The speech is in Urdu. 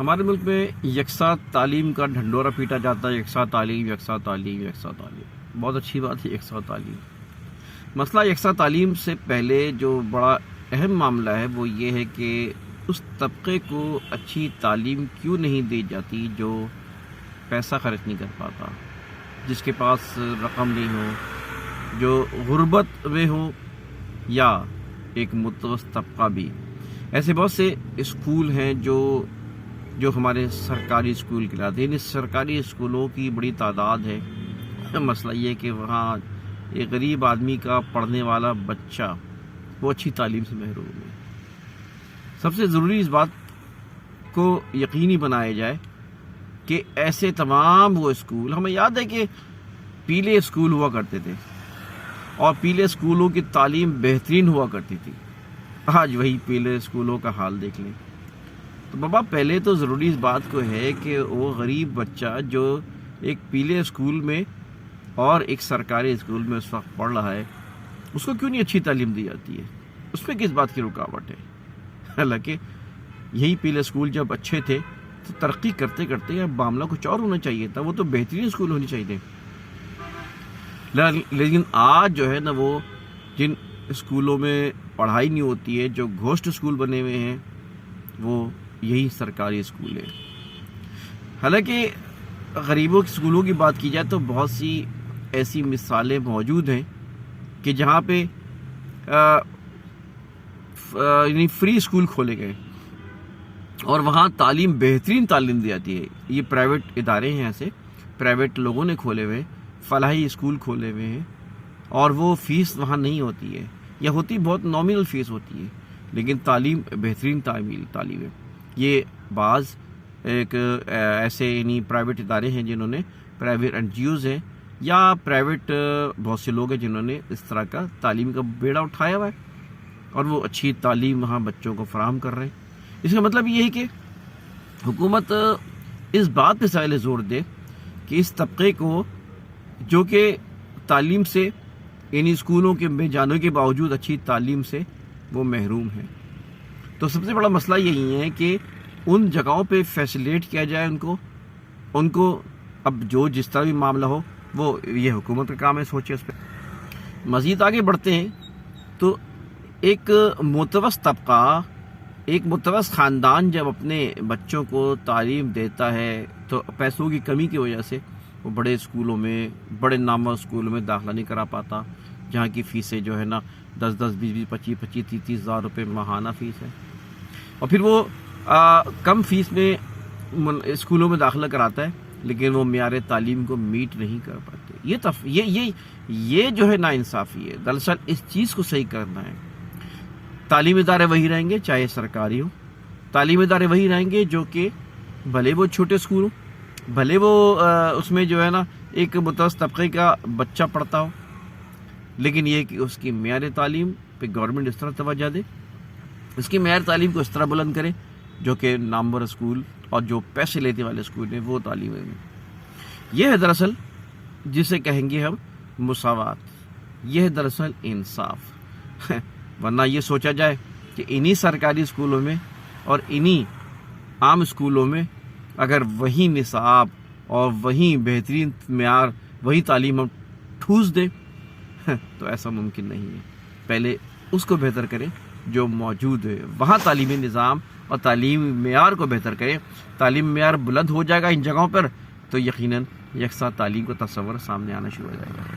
ہمارے ملک میں یکساں تعلیم کا ڈھنڈورا پیٹا جاتا ہے، یکساں تعلیم، یکساں تعلیم، یکساں تعلیم۔ بہت اچھی بات ہے یکساں تعلیم۔ مسئلہ یکساں تعلیم سے پہلے جو بڑا اہم معاملہ ہے وہ یہ ہے کہ اس طبقے کو اچھی تعلیم کیوں نہیں دی جاتی جو پیسہ خرچ نہیں کر پاتا، جس کے پاس رقم نہیں ہو، جو غربت میں ہو یا ایک متوسط طبقہ بھی۔ ایسے بہت سے اسکول ہیں جو ہمارے سرکاری اسکول کہلاتے ہیں۔ ان سرکاری اسکولوں کی بڑی تعداد ہے۔ مسئلہ یہ کہ وہاں ایک غریب آدمی کا پڑھنے والا بچہ وہ اچھی تعلیم سے محروم ہے۔ سب سے ضروری اس بات کو یقینی بنایا جائے کہ ایسے تمام وہ اسکول، ہمیں یاد ہے کہ پیلے اسکول ہوا کرتے تھے اور پیلے اسکولوں کی تعلیم بہترین ہوا کرتی تھی۔ آج وہی پیلے اسکولوں کا حال دیکھ لیں۔ تو بابا پہلے تو ضروری اس بات کو ہے کہ وہ غریب بچہ جو ایک پیلے اسکول میں اور ایک سرکاری اسکول میں اس وقت پڑھ رہا ہے، اس کو کیوں نہیں اچھی تعلیم دی جاتی ہے؟ اس میں کس بات کی رکاوٹ ہے؟ حالانکہ یہی پیلے اسکول جب اچھے تھے تو ترقی کرتے کرتے اب معاملہ کچھ اور ہونا چاہیے تھا، وہ تو بہترین اسکول ہونے چاہیے تھے۔ لیکن آج جو ہے نا، وہ جن اسکولوں میں پڑھائی نہیں ہوتی ہے، جو گھوسٹ اسکول بنے ہوئے ہیں، وہ یہی سرکاری اسکول ہے۔ حالانکہ غریبوں کے اسکولوں کی بات کی جائے تو بہت سی ایسی مثالیں موجود ہیں کہ جہاں پہ یعنی فری اسکول کھولے گئے اور وہاں تعلیم بہترین تعلیم دی جاتی ہے۔ یہ پرائیویٹ ادارے ہیں، ایسے پرائیویٹ لوگوں نے کھولے ہوئے فلاحی اسکول کھولے ہوئے ہیں، اور وہ فیس وہاں نہیں ہوتی ہے، یا ہوتی بہت نامنل فیس ہوتی ہے، لیکن تعلیم بہترین تعلیم ہے۔ یہ بعض ایک ایسے یعنی پرائیویٹ ادارے ہیں جنہوں نے، پرائیویٹ این جی اوز ہیں یا پرائیویٹ بہت سے لوگ ہیں جنہوں نے اس طرح کا تعلیم کا بیڑا اٹھایا ہوا ہے اور وہ اچھی تعلیم وہاں بچوں کو فراہم کر رہے ہیں۔ اس کا مطلب یہ ہے کہ حکومت اس بات پہ سائل زور دے کہ اس طبقے کو جو کہ تعلیم سے یعنی اسکولوں کے میں جانے کے باوجود اچھی تعلیم سے وہ محروم ہیں، تو سب سے بڑا مسئلہ یہی ہے کہ ان جگہوں پہ فیسیلیٹ کیا جائے ان کو اب جو جس طرح بھی معاملہ ہو، وہ یہ حکومت کا کام ہے، سوچے اس پہ۔ مزید آگے بڑھتے ہیں تو ایک متوسط طبقہ، ایک متوسط خاندان جب اپنے بچوں کو تعلیم دیتا ہے تو پیسوں کی کمی کی وجہ سے وہ بڑے اسکولوں میں، بڑے نامور اسکولوں میں داخلہ نہیں کرا پاتا، جہاں کی فیسیں جو ہے نا 10-10, 20-20, 25-25, 30-30 ہزار روپے ماہانہ فیس ہے، اور پھر وہ کم فیس میں اسکولوں میں داخلہ کراتا ہے لیکن وہ معیار تعلیم کو میٹ نہیں کر پاتے۔ یہ جو ہے نا انصافی ہے۔ دراصل اس چیز کو صحیح کرنا ہے۔ تعلیم ادارے وہی رہیں گے چاہے سرکاری ہو، تعلیم ادارے وہی رہیں گے جو کہ بھلے وہ چھوٹے اسکول ہوں، بھلے وہ اس میں جو ہے نا ایک متوسط طبقے کا بچہ پڑھتا ہو، لیکن یہ کہ اس کی معیار تعلیم پہ گورنمنٹ اس طرح توجہ دے، اس کی معیار تعلیم کو اس طرح بلند کرے جو کہ نامور اسکول اور جو پیسے لینے والے اسکول ہیں وہ تعلیم دیں۔ یہ ہے دراصل جسے کہیں گے ہم مساوات، یہ ہے دراصل انصاف۔ ورنہ یہ سوچا جائے کہ انہی سرکاری اسکولوں میں اور انہی عام اسکولوں میں اگر وہی نصاب اور وہی بہترین معیار، وہی تعلیم ہم ٹھوس دیں تو ایسا ممکن نہیں ہے۔ پہلے اس کو بہتر کریں جو موجود ہے، وہاں تعلیمی نظام اور تعلیمی معیار کو بہتر کریں۔ تعلیم معیار بلند ہو جائے گا ان جگہوں پر تو یقیناً یکساں تعلیم کا تصور سامنے آنا شروع ہو جائے گا۔